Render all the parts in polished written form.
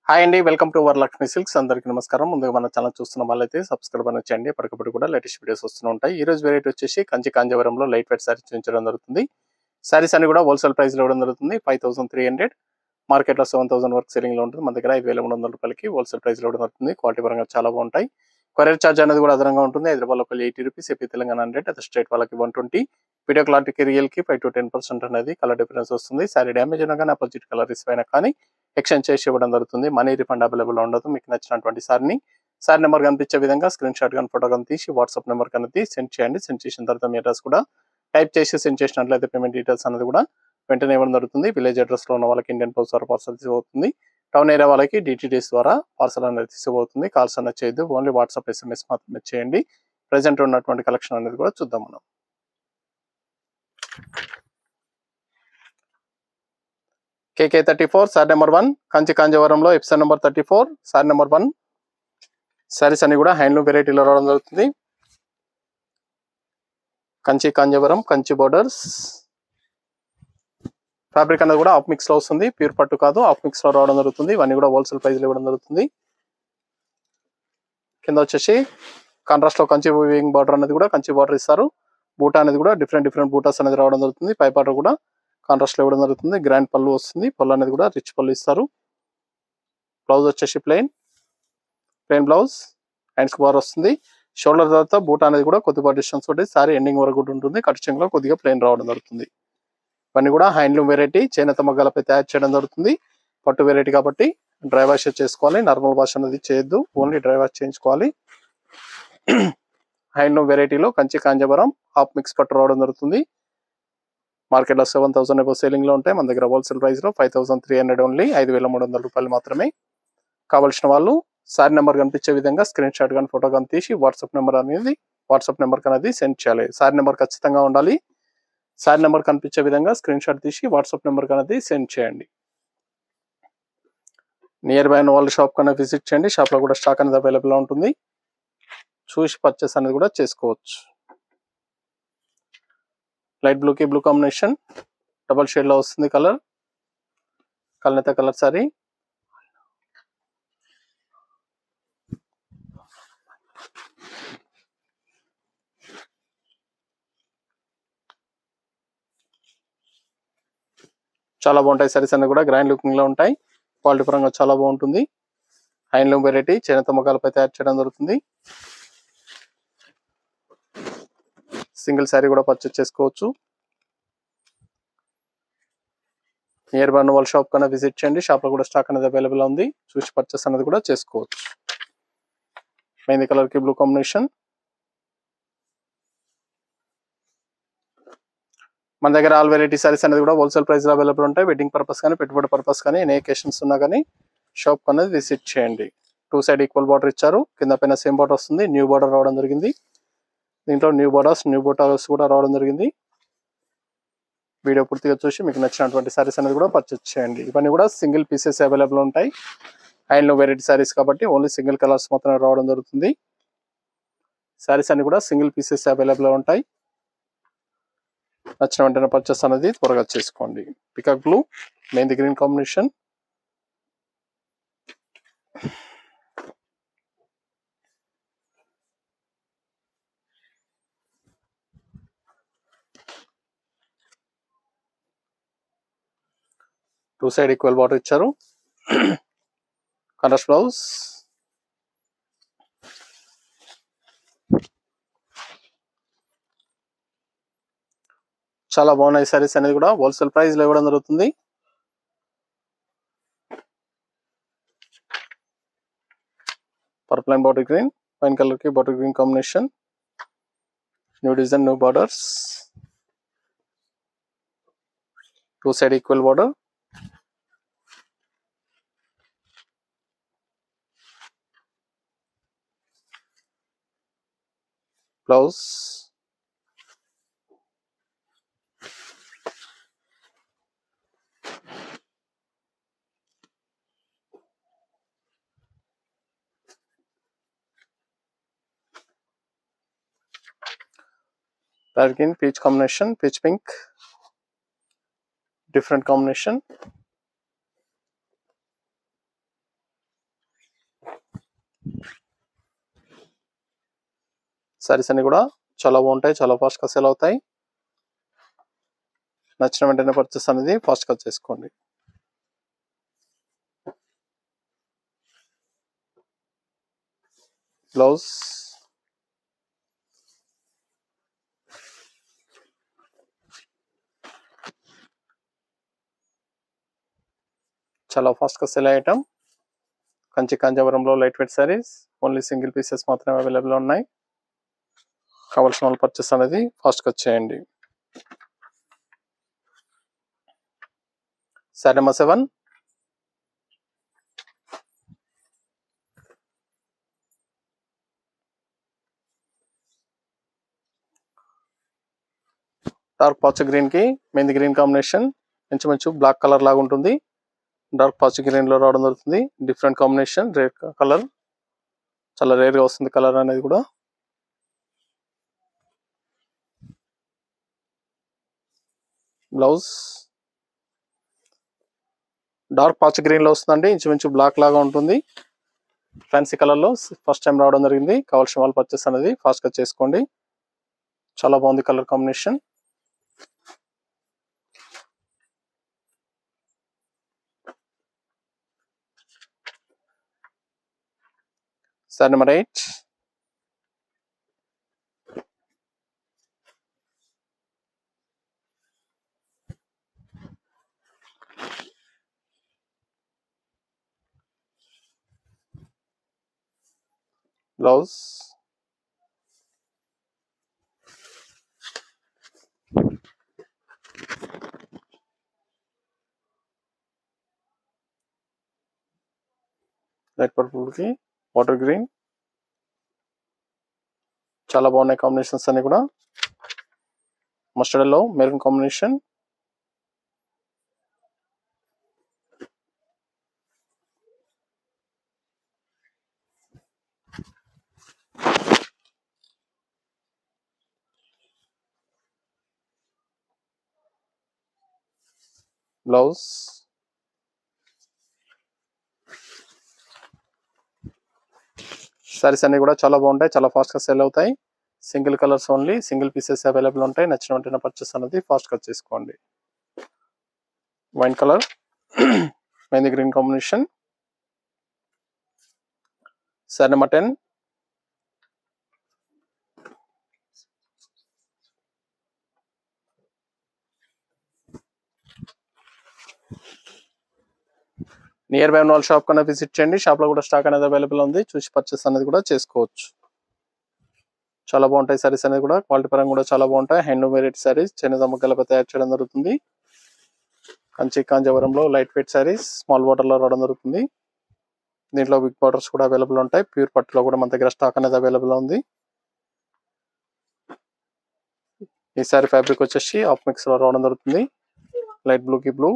Hi అండి, welcome to Varalakshmi silks. అందరికీ నమస్కారం. ముందుగా మన ఛానల్ చూస్తున్న వాళ్ళైతే సబ్స్క్రైబ్ అని చేయండి. ఎప్పటికప్పుడు కూడా లేటెస్ట్ వీడియోస్ వస్తూ ఉంటాయి. ఈ రోజు వెరైటీ వచ్చేసి కంచి కాంజీవరంలో లైట్ వెయిట్ సారీస్ చూపించడం జరుగుతుంది. సారీస్ అన్ని కూడా హోల్సేల్ ప్రైస్ లో ఇవ్వడం జరుగుతుంది. 5300 మార్కెట్ లో 7000 వరకు సెల్లింగ్ లో ఉంటుంది. మన దగ్గర 5300 రూపాయలకి హోల్సేల్ ప్రైస్ లో ఇవ్వడం జరుగుతుంది. క్వాలిటీ పరంగా చాలా బాగుంటాయి. కొరియర్ ఛార్జ్ అనేది కూడా అదనంగా ఉంటుంది. హైదరాబాద్ లో 80 రూపీస్, ఏపీ తెలంగాణ 100, అదే స్టేట్ వాళ్ళకి 120. వీడియో క్లారిటీకి రియల్ కి 5 to 10% అనేది కలర్ డిఫరెన్స్ వస్తుంది. సారీ డ్యామేజ్ అయినా కానీ అపోజిట్ కలర్ రిస్ అయినా కానీ ఎక్స్చేంజ్ చేసి ఇవ్వడం జరుగుతుంది. మనీ రిఫండ్ అవైలబుల్ ఉండదు. మీకు నచ్చినటువంటి సారీ నెంబర్ కనిపించే విధంగా స్క్రీన్ షాట్ కానీ ఫోటో కానీ తీసి వాట్సాప్ నెంబర్ కనేది సెండ్ చేయండి. సెండ్ చేసిన తర్వాత మీ అడ్రస్ కూడా టైప్ చేసి సెండ్ చేసినట్లయితే పేమెంట్ డీటెయిల్స్ అనేది కూడా వెంటనే ఇవ్వడం జరుగుతుంది. విలేజ్ అడ్రస్ లో ఉన్న వాళ్ళకి ఇండియన్ పోస్ట్ ద్వారా పార్సల్ తీసుకుపోతుంది. టౌన్ ఏరియా వాళ్ళకి డిటిడిఎస్ ద్వారా పార్సల్ అనేది తీసుకుపోతుంది. కాల్స్ అనేది చేయొద్దు, ఓన్లీ వాట్సాప్ SMS మాత్రమే చేయండి. ప్రెసెంట్ ఉన్నటువంటి కలెక్షన్ అనేది కూడా చూద్దాం మనం. KK34 సారీ నెంబర్ 1 కంచి కాంజీవరంలో episode number 34 sari number 1. Saris అన్ని కూడా హ్యాండ్లూమ్ వెరైటీలో రావడం జరుగుతుంది. కంచి కాంజీవరం, కంచి బోర్డర్స్. ఫ్యాబ్రిక్ అనేది కూడా ఆఫ్ మిక్స్ లో వస్తుంది, ప్యూర్ పట్టు కాదు, ఆఫ్ మిక్స్ లో రావడం జరుగుతుంది. ఇవన్నీ కూడా హోల్సేల్ ప్రైస్ లో ఇవ్వడం జరుగుతుంది. కింద వచ్చేసి కాంట్రాస్ట్ లో కంచి వీవింగ్ బార్డర్ అనేది కూడా కంచి బార్డర్ ఇస్తారు. బూటా అనేది కూడా డిఫరెంట్ బూటాస్ అనేది రావడం జరుగుతుంది. పై బార్డర్ కూడా కాంట్రాస్ట్ లో ఇవ్వడం జరుగుతుంది. గ్రాండ్ పళ్ళు వస్తుంది. పళ్ళు అనేది కూడా రిచ్ పళ్ళు ఇస్తారు. బ్లౌజ్ వచ్చేసి ప్లెయిన్ బ్లౌజ్, హ్యాండ్స్ బార్ వస్తుంది. షోల్డర్ తర్వాత బూటా అనేది కూడా కొద్దిగా డిస్టెన్స్ తోటి సారీ ఎండింగ్ వరకు కూడా ఉంటుంది. కటింగ్ లో కొద్దిగా ప్లెయిన్ రావడం జరుగుతుంది. ఇవన్నీ కూడా హ్యాండ్లూమ్ వెరైటీ, చేనేత మగ్గాలపై తయారు చేయడం జరుగుతుంది. పట్టు వెరైటీ కాబట్టి డ్రై వాష్ చేసుకోవాలి. నార్మల్ వాష్ అనేది చేయొద్దు, ఓన్లీ డ్రై వాష్ చేయించుకోవాలి. హ్యాండ్లూమ్ వెరైటీలో కంచి కాంజీవరం హాఫ్ మిక్స్ పట్టు రావడం జరుగుతుంది. మార్కెట్ లో 7000 ఎబో సేలింగ్ లో ఉంటాయి. మన దగ్గర హోల్సేల్ ప్రైస్ లో 5300 ఓన్లీ, 5300 రూపాయలు మాత్రమే. కావాల్సిన వాళ్ళు సారీ నెంబర్ కనిపించే విధంగా స్క్రీన్ షాట్ కానీ ఫోటో కానీ తీసి వాట్సాప్ నెంబర్ అనేది సెండ్ చేయాలి. సారీ నెంబర్ ఖచ్చితంగా ఉండాలి. సారీ నెంబర్ కనిపించే విధంగా స్క్రీన్ షాట్ తీసి వాట్సాప్ నెంబర్ అనేది సెండ్ చేయండి. నియర్ బై వాళ్ళ షాప్ కన్నా విజిట్ చేయండి. షాప్ లో కూడా స్టాక్ అనేది అవైలబుల్ ఉంటుంది. చూసి పర్చేస్ అనేది కూడా చేసుకోవచ్చు. లైట్ బ్లూ కి బ్లూ కాంబినేషన్, డబల్ షేడ్ లో వస్తుంది కలర్, కల్నేత కలర్ సారీ. చాలా బాగుంటాయి. సారీస్ అన్ని కూడా గ్రాండ్ లుకింగ్ లో ఉంటాయి. క్వాలిటీ పరంగా చాలా బాగుంటుంది. హ్యాండ్లూమ్ వెరైటీ, చేనేత మగ్గాలపై తయారు చేయడం జరుగుతుంది. సింగిల్ సారీ కూడా పర్చేస్ చేసుకోవచ్చు. నియర్ బై వాళ్ళ షాప్ కన్నా విజిట్ చేయండి. షాప్ లో కూడా స్టాక్ అనేది అవైలబుల్ ఉంది. చూసి పర్చేస్ అనేది కూడా చేసుకోవచ్చు. మెహందీ కలర్ కి బ్లూ కాంబినేషన్. మన దగ్గర ఆల్ వెరైటీ సారీస్ అనేది కూడా హోల్సేల్ ప్రైస్ లో అవైలబుల్ ఉంటాయి. వెడ్డింగ్ పర్పస్ కానీ, పెట్టుబడి పర్పస్ కానీ, ఎనీ అకేషన్స్ ఉన్నా కానీ షాప్ అనేది విజిట్ చేయండి. 2 సైడ్ ఈక్వల్ బార్డర్ ఇచ్చారు. కింద పైన సేమ్ బార్డర్ వస్తుంది. న్యూ బార్డర్ రావడం జరిగింది. దీంట్లో న్యూ బోటాస్ కూడా రావడం జరిగింది. వీడియో పూర్తిగా చూసి మీకు నచ్చినటువంటి సారీస్ అనేది కూడా పర్చేస్ చేయండి. ఇవన్నీ కూడా సింగిల్ పీసెస్ అవైలబుల్ ఉంటాయి. హ్యాండ్లూమ్ వెరైటీ సారీస్ కాబట్టి ఓన్లీ సింగిల్ కలర్స్ మాత్రమే రావడం జరుగుతుంది. సారీస్ అన్ని కూడా సింగిల్ పీసెస్ అవైలబుల్ ఉంటాయి. నచ్చిన వెంటనే పర్చేస్ అనేది త్వరగా చేసుకోండి. Peacock blue, mehndi green combination. Two side equal border ఇచ్చారు. Contrast blouse. చాలా బాగున్నాయి సారీస్ అనేది కూడా హోల్సేల్ ప్రైస్ లో ఇవ్వడం జరుగుతుంది. Purple and bottle green, wine colour కి bottle green combination. New design, new borders. Two side equal border. Blouse. Dark green, peach combination, peach pink, different combination. Saris అన్ని కూడా చాలా బాగుంటాయి, చాలా ఫాస్ట్గా సేల్ అవుతాయి. నచ్చిన వెంటనే పర్చేస్ అనేది ఫాస్ట్గా చేసుకోండి. బ్లౌజ్ చాలా ఫాస్ట్గా సేల్ అయ్యే ఐటమ్. కంచి కాంజీవరంలో light weight saris only single pieces మాత్రమే అవైలబుల్ ఉన్నాయి. కావాల్సిన వాళ్ళు పర్చేస్ అనేది ఫాస్ట్గా చేయండి. సారీ నెంబర్ 7. డార్క్ పాచ్ గ్రీన్ కి మెంది గ్రీన్ కాంబినేషన్, ఇంచుమించు బ్లాక్ కలర్ లాగా ఉంటుంది. డార్క్ పాచ్ గ్రీన్ లో రావడం జరుగుతుంది. డిఫరెంట్ కాంబినేషన్, రెడ్ కలర్, చాలా రేర్ గా వస్తుంది కలర్ అనేది కూడా. బ్లౌజ్ డార్క్ పాచ్ గ్రీన్ లో వస్తుందండి, ఇంచుమించు బ్లాక్ లాగా ఉంటుంది. ఫ్యాన్సీ కలర్ లో ఫస్ట్ టైం రావడం జరిగింది. కావాల్సిన వాళ్ళు పర్చేస్ అనేది ఫాస్ట్ గా చేసుకోండి. చాలా బాగుంది colour combination. Sari number 8. Blouse light purple కి వాటర్ గ్రీన్, చాలా బాగున్నాయి కాంబినేషన్స్ అన్ని కూడా. మస్టర్డ్ లో మెరూన్ కాంబినేషన్, బ్లౌజ్ సారీస్ అన్ని కూడా చాలా బాగుంటాయి, చాలా ఫాస్ట్ గా సేల్ అవుతాయి. Single colours only, single pieces available ఉంటాయి. నచ్చిన వెంటనే పర్చేస్ అనేది ఫాస్ట్ గా చేసుకోండి. Wine colour mehndi green combination. Sari number 10. Near by ఉన్న వాళ్ళ షాప్ కన్నా విజిట్ చేయండి. షాప్ లో కూడా స్టాక్ అనేది అవైలబుల్ ఉంది, చూసి పర్చేస్ అనేది కూడా చేసుకోవచ్చు. చాలా బాగుంటాయి సారీస్ అనేది కూడా, క్వాలిటీ పరంగా కూడా చాలా బాగుంటాయి. హ్యాండ్లూమ్ వెరైటీ సారీస్ చేనేత ముక్కలపై తయారు చేయడం జరుగుతుంది. కంచి కాంజీవరంలో light weight saris small border లో రావడం జరుగుతుంది. దీంట్లో బిగ్ బార్డర్స్ కూడా అవైలబుల్ ఉంటాయి. ప్యూర్ పట్టులో కూడా మన దగ్గర స్టాక్ అనేది అవైలబుల్ ఉంది. ఈ సారీ ఫ్యాబ్రిక్ వచ్చేసి ఆఫ్ మిక్స్ లో రావడం జరుగుతుంది. లైట్ బ్లూ కి blue,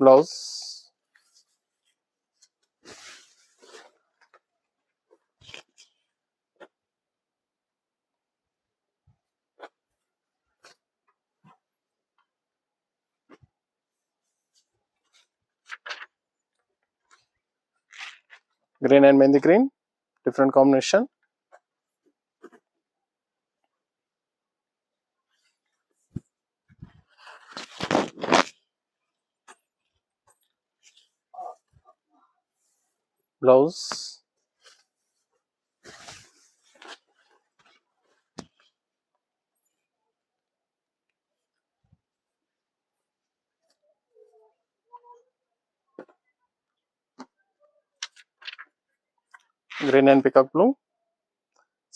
blouse green and mehndi green, different combination. Blouse green and peacock blue.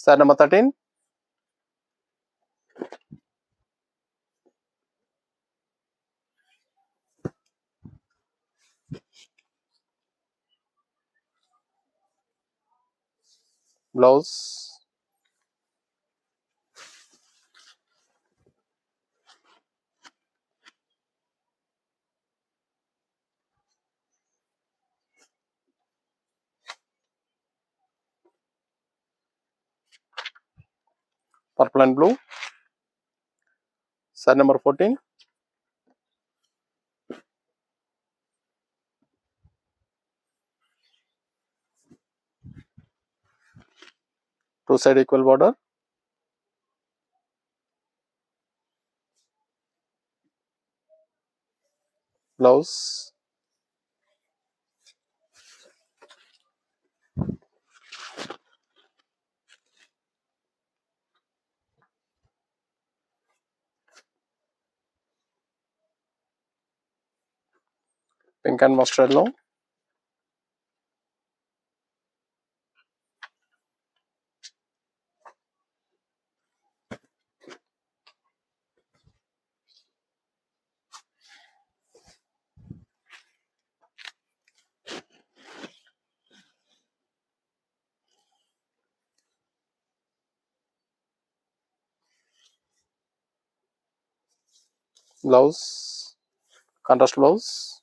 Sari number 13. Blouse purple and blue. Saree number 14. Two side equal border. Blouse. Pink and mustard yellow. Blouse. Contrast blouse.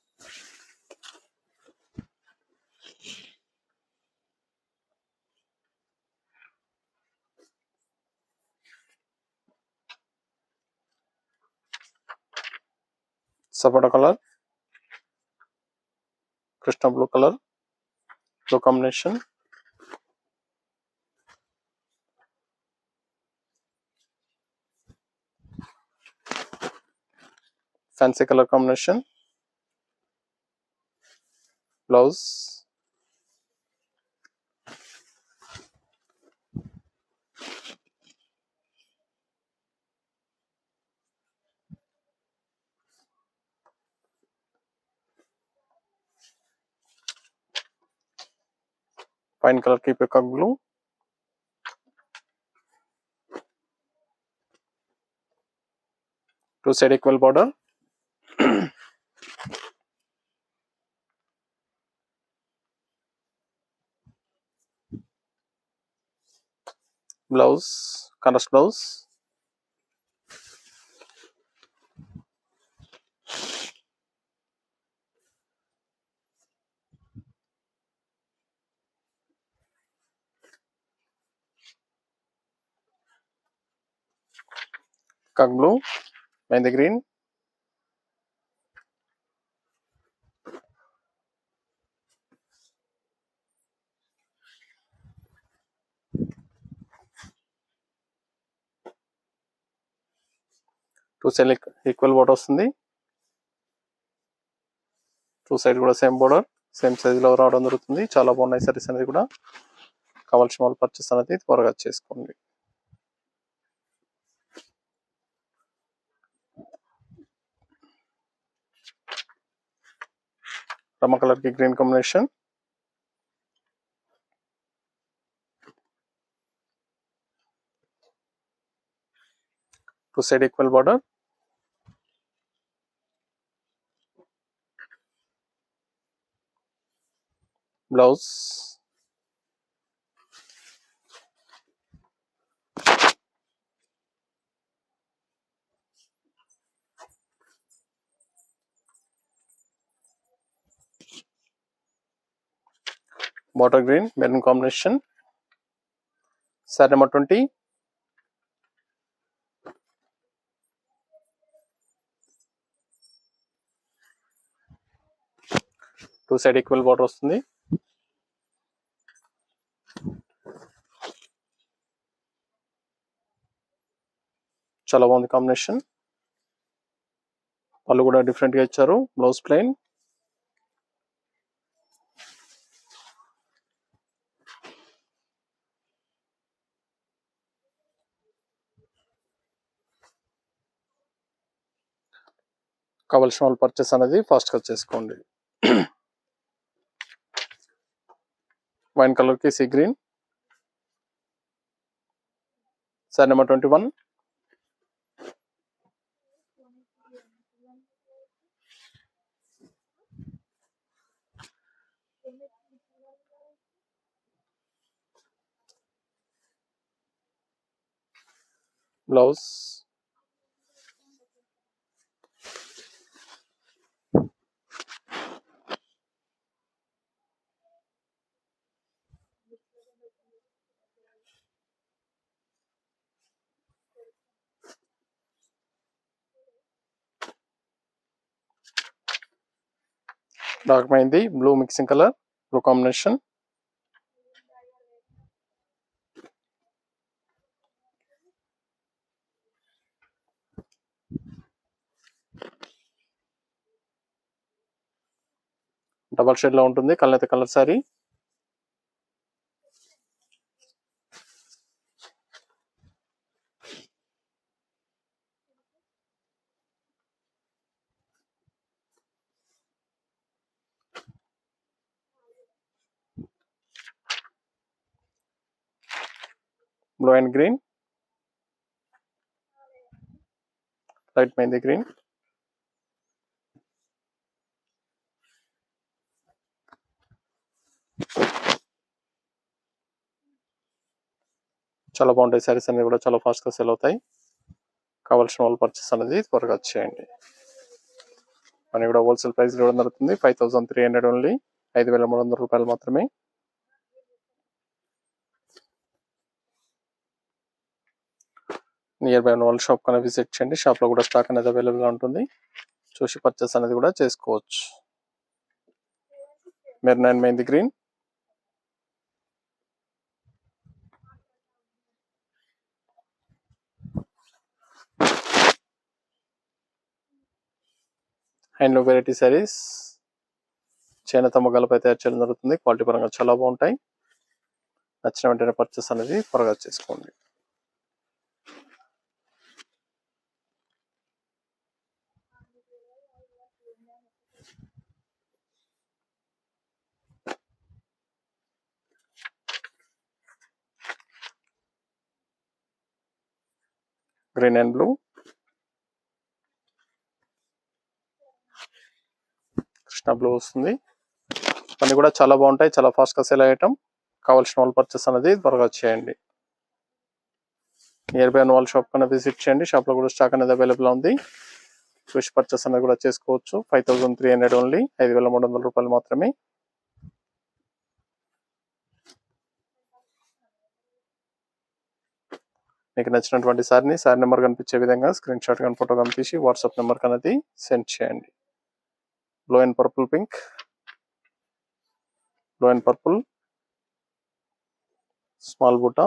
Sapphire color. Krishna blue color. Blue combination. Fancy color combination. Blouse. Pine color ki peacock blue. Two side equal border. Blouse. Contrast blouse. Peacock blue. Mehndi green. Two side equal border వస్తుంది. Two side కూడా same border same size లో రావడం జరుగుతుంది. చాలా బాగున్నాయి సారీస్ అనేది కూడా. కావాల్సిన వాళ్ళు పర్చేస్ అనేది త్వరగా చేసుకోండి. రమ కలర్ కి green combination. Two side equal border. Blouse. Bottle green maroon combination. Sari number 20. Two side equal border వస్తుంది. చాలా బాగుంది కాంబినేషన్. వాళ్ళు కూడా డిఫరెంట్ గా ఇచ్చారు. Blouse plain. కావాల్సిన వాళ్ళు పర్చేస్ అనేది ఫాస్ట్ గా చేసుకోండి. వైన్ కలర్ కి sea green. Sari number 21. Blouse. Dark mehndi blue mixing colour, blue combination. Double shade లో ఉంటుంది, కల్నేత colour sari. Blue and green, light mehndi green. చాలా బాగుంటాయి సారీస్ అనేది కూడా, చాలా ఫాస్ట్ గా సేల్ అవుతాయి. కావాల్సిన వాళ్ళు పర్చేస్ అనేది త్వరగా చేయండి. అని కూడా హోల్సేల్ ప్రైస్ ఇవ్వడం జరుగుతుంది. 5300 ఓన్లీ, 5300 రూపాయలు మాత్రమే. నియర్ బై ఉన్న వాళ్ళ షాప్ కన్నా విజిట్ చేయండి. షాప్ లో కూడా స్టాక్ అనేది అవైలబుల్ గా ఉంటుంది, చూసి పర్చేస్ అనేది కూడా చేసుకోవచ్చు. Maroon and mehndi green, handloom variety saris చేనేత మొగ్గలపై తయారు చేయడం జరుగుతుంది. క్వాలిటీ పరంగా చాలా బాగుంటాయి. నచ్చిన వెంటనే పర్చేస్ అనేది త్వరగా చేసుకోండి. Green and blue, Krishna blue వస్తుంది. అన్ని కూడా చాలా బాగుంటాయి, చాలా ఫాస్ట్ గా సేల్ అయ్యేటం. కావాల్సిన వాళ్ళు పర్చేస్ అనేది త్వరగా చేయండి. నియర్ బై ఉన్న వాళ్ళ షాప్ కన్నా విజిట్ చేయండి. షాప్ లో కూడా స్టాక్ అనేది అవైలబుల్ ఉంది, చూసి పర్చేస్ అనేది కూడా చేసుకోవచ్చు. 5300 ఓన్లీ, 5300 రూపాయలు మాత్రమే. మీకు నచ్చినటువంటి సారీ నెంబర్ కనిపించే విధంగా స్క్రీన్ షాట్ కానీ ఫోటో కానీ తీసి వాట్సాప్ నెంబర్ అనేది సెండ్ చేయండి. Blue and purple pink, blue and purple small బూటా,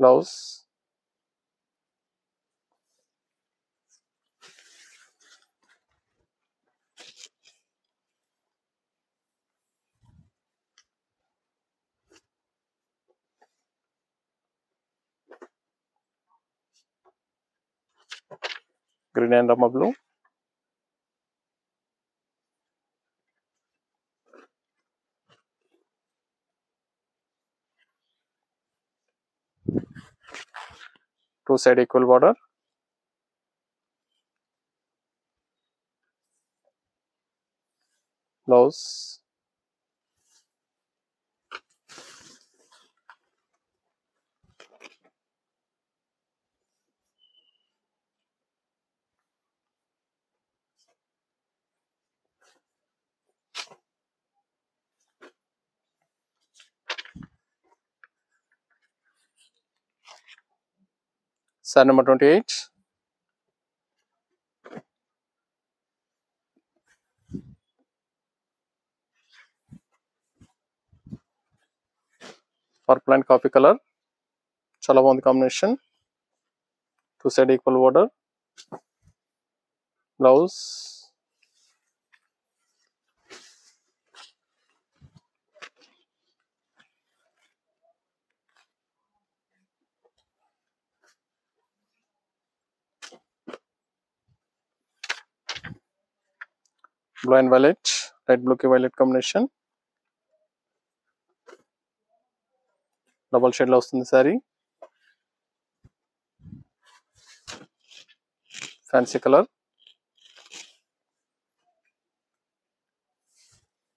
blouse, green and Rama blue, two side equal border, blouse, sari number 28, purple and coffee colour, చాలా బాగుంది combination. Two side equal border, blouse, blue and violet, light blue కి violet combination, double shade లో వస్తుంది sari. Fancy colour,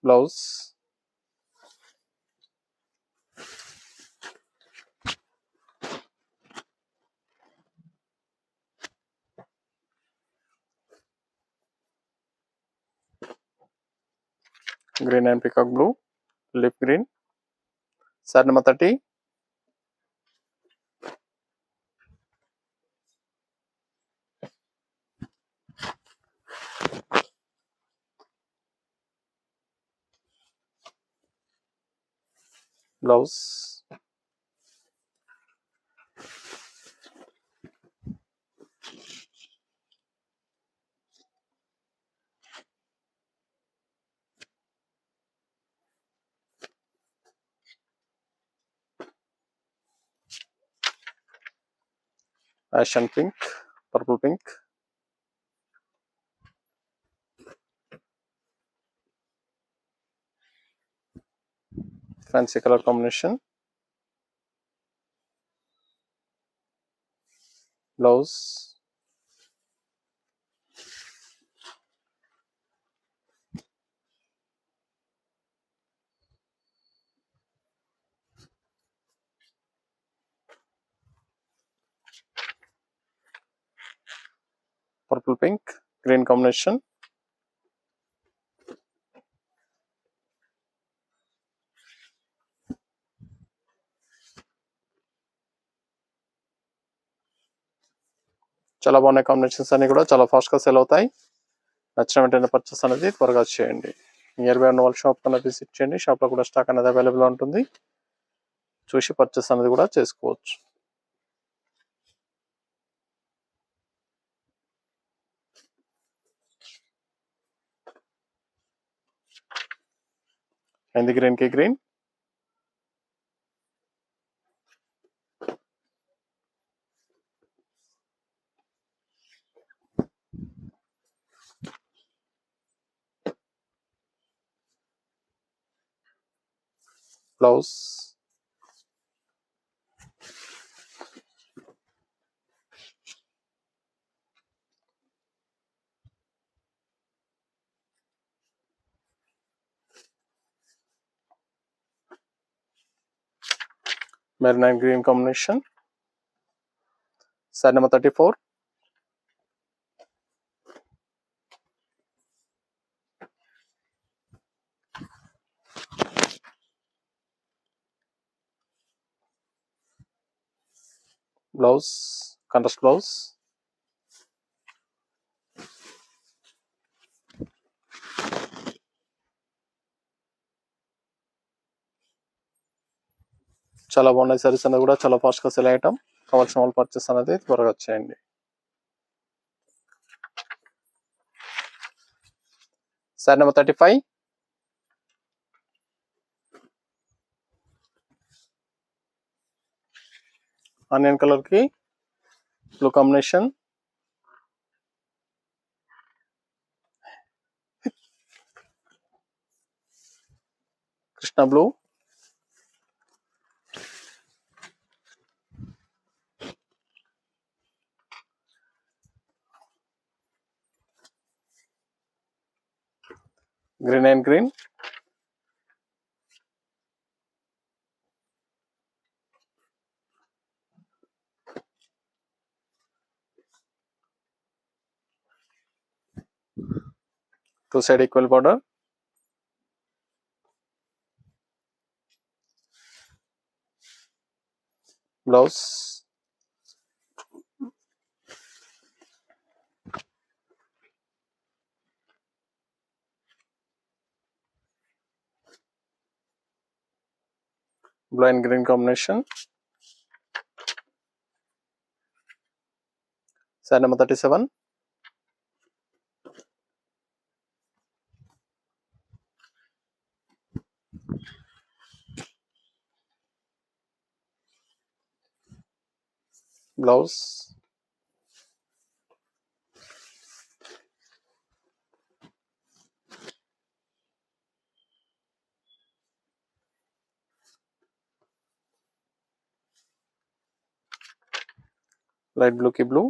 blouse, green and peacock blue, leaf green. Sari number 30, blouse, యాషన్ pink, purple pink, fancy colour combination, blouse, purple pink, green combination, చాలా బాగున్నాయి. Combinations అన్ని కూడా చాలా ఫాస్ట్గా sale అవుతాయి. నచ్చిన వెంటనే పర్చేస్ అనేది త్వరగా చేయండి. నియర్ బై ఉన్న వాళ్ళ షాప్ కన్నా విజిట్ చేయండి. షాప్లో కూడా స్టాక్ అనేది అవైలబుల్ ఉంటుంది. చూసి పర్చేస్ అనేది కూడా చేసుకోవచ్చు. మెహందీ గ్రీన్ కి green, blouse, maroon and green combination, sari number 34, blouse, contrast blouse, చాలా బాగున్నాయి. సారీస్ అనేది కూడా చాలా ఫాస్ట్గా సెల్ అయ్యటం. కావాల్సిన వాళ్ళు పర్చేస్ అనేది త్వరగా చేయండి. సారీ నెంబర్ 35, ఆనియన్ కలర్ కి blue combination, Krishna blue, green and green, two side equal border, blouse, blue and green combination, sari number 37, blouse, light blue కి బ్లూ,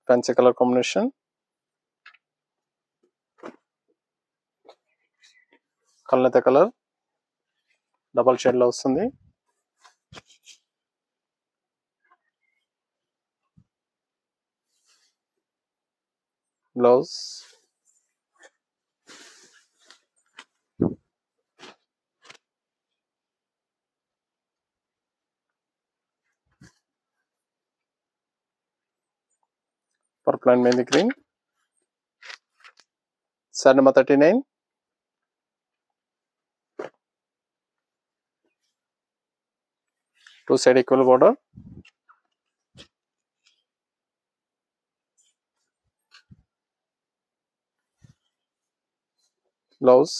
ఫ్యాన్సీ కలర్ కాంబినేషన్, కల్నేత కలర్ డబల్ షేడ్ లో వస్తుంది. Blouse, purple and mehndi green, sari number 39, two side equal border, blouse,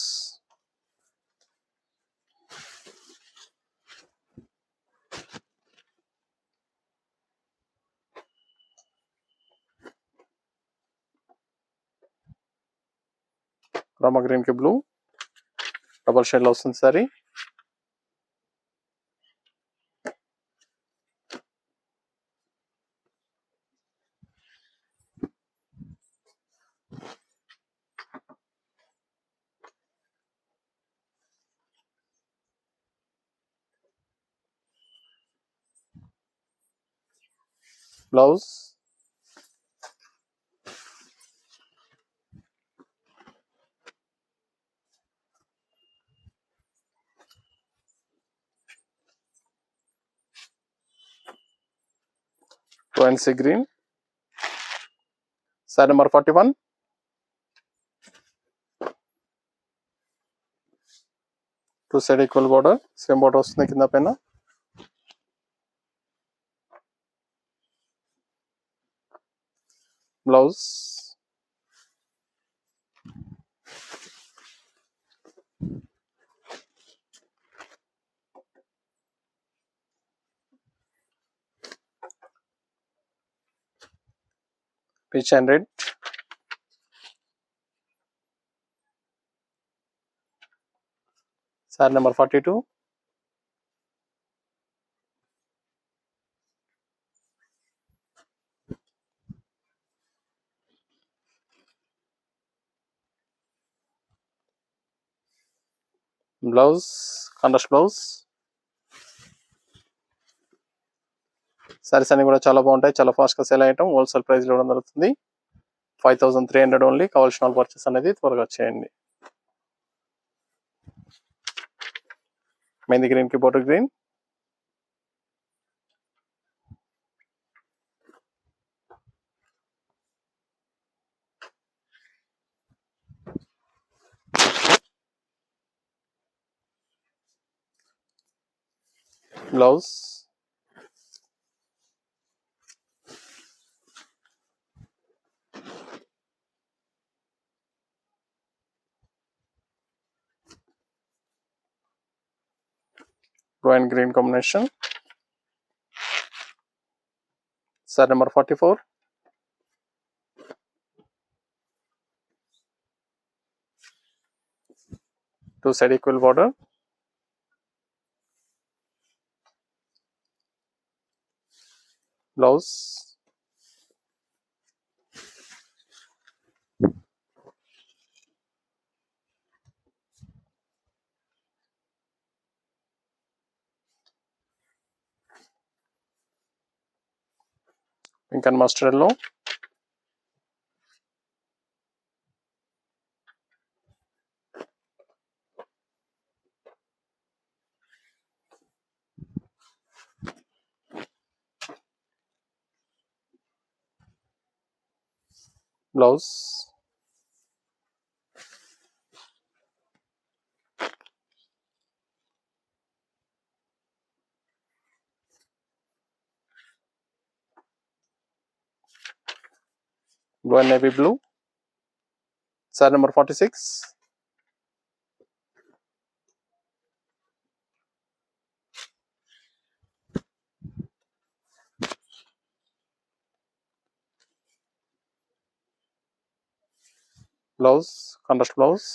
Rama green కి blue double shade లో వస్తుంది sari. Blouse, ఫ్లూయెన్సీ green, sari number 41, two side equal border, same border వస్తుంది కింద పైన. Blouse, peach and red, sorry number 42, blouse, contrast blouse. Saris అన్ని కూడా చాలా బాగుంటాయి, చాలా ఫాస్ట్ గా సేల్ అయ్యటం, హోల్సేల్ ప్రైస్ ఇవ్వడం జరుగుతుంది. 5300 ఓన్లీ. కావాల్సిన వాళ్ళు పర్చేస్ అనేది త్వరగా చేయండి. మెహందీ గ్రీన్ కి bottle green, blouse, blue and green combination, sari number 44, two side equal border, blouse, pink and mustard లో, blouse, blue and navy blue, sari number 46, blouse, contrast blouse,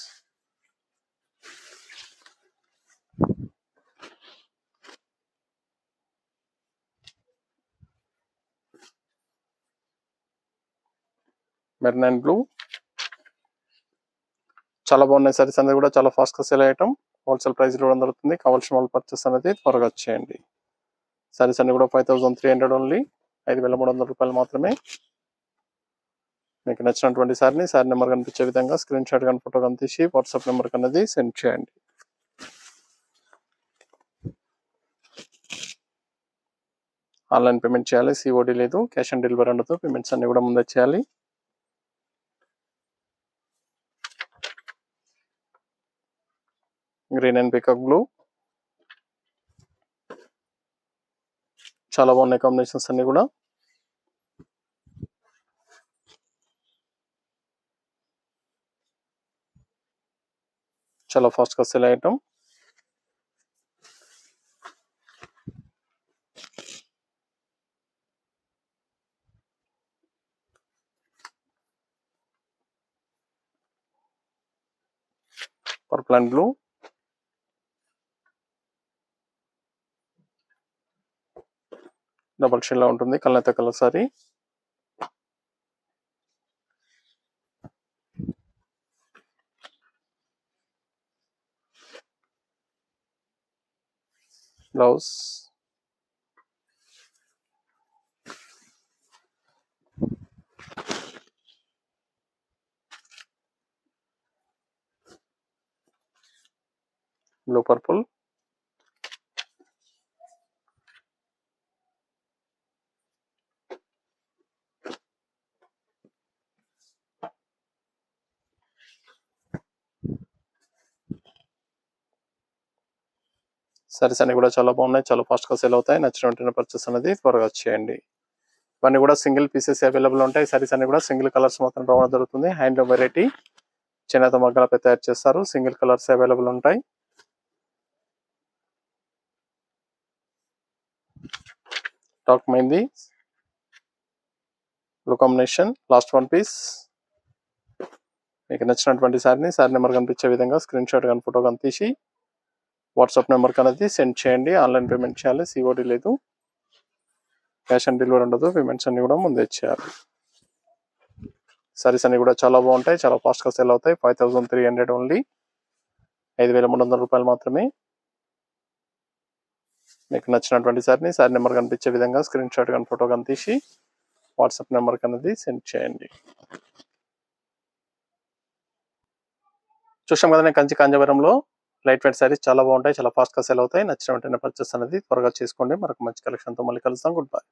maroon and blue. చాలా బాగున్నాయి సారీస్ అనేది కూడా చాలా ఫాస్ట్ గా సేల్ అయ్యటం, హోల్సేల్ ప్రైస్ ఇవ్వడం జరుగుతుంది. కావాల్సిన వాళ్ళు పర్చేస్ అనేది త్వరగా చేయండి. సారీస్ అన్ని కూడా 5300 ఓన్లీ, 5300 రూపాయలు మాత్రమే. మీకు నచ్చినటువంటి సారీని సారీ నెంబర్ కనిపించే విధంగా స్క్రీన్ షాట్ కానీ ఫోటో కానీ తీసి వాట్సాప్ నెంబర్ అనేది సెండ్ చేయండి. ఆన్లైన్ పేమెంట్ చేయాలి, సిఓడి లేదు, క్యాష్ ఆన్ డెలివరీ ఉండదు. పేమెంట్స్ అన్ని కూడా ముందే చేయాలి. గ్రీన్ అండ్ పీకాక్ బ్లూ, చాలా బాగున్నాయి కాంబినేషన్స్ అన్ని కూడా. చాలా ఫాస్ట్ గా sell item. Purple and blue. Double shade లా ఉంటుంది, కల్నేత colour sari. Blouse. Blue purple. Saris అన్ని కూడా చాలా బాగున్నాయి, చాలా ఫాస్ట్ గా సేల్ అవుతాయి. నచ్చిన వెంటనే పర్చేస్ అనేది త్వరగా చేయండి. ఇవన్నీ కూడా సింగిల్ పీసెస్ అవైలబుల్ ఉంటాయి. సారీస్ అన్ని కూడా సింగిల్ కలర్స్ మాత్రం రావడం జరుగుతుంది. హ్యాండ్లూమ్ వెరైటీ చేనేత మగ్గాలపై తయారు చేస్తారు. సింగిల్ కలర్స్ అవైలబుల్ ఉంటాయి. Dark mehndi blue combination. Last one piece. మీకు నచ్చినటువంటి సారీ నెంబర్ కనిపించే విధంగా స్క్రీన్ షాట్ కానీ ఫోటో కానీ తీసి వాట్సాప్ నెంబర్ అనేది సెండ్ చేయండి. ఆన్లైన్ పేమెంట్ చేయాలి, సిఓడి లేదు, క్యాష్ ఆన్ డెలివరీ ఉండదు. పేమెంట్స్ అన్ని కూడా ముందే చేయాలి. సారీస్ అన్ని కూడా చాలా బాగుంటాయి, చాలా ఫాస్ట్ గా సేల్ అవుతాయి. 5300 ఓన్లీ, 5300 రూపాయలు మాత్రమే. మీకు నచ్చినటువంటి సారీ నెంబర్ కనిపించే విధంగా స్క్రీన్ షాట్ కానీ ఫోటో కానీ తీసి వాట్సాప్ నెంబర్ అనేది సెండ్ చేయండి. చూసాం కదా, కంచి కాంజీవరంలో లైట్ వెయిట్ సారీస్ చాలా బాగుంటాయి, చాలా ఫాస్ట్ గా సేల్ అవుతాయి. నచ్చిన వెంటనే పర్చేస్ అనేది త్వరగా చేసుకోండి. మరొక మంచి కలెక్షన్ తో మళ్ళీ కలుస్తాం. Good bye.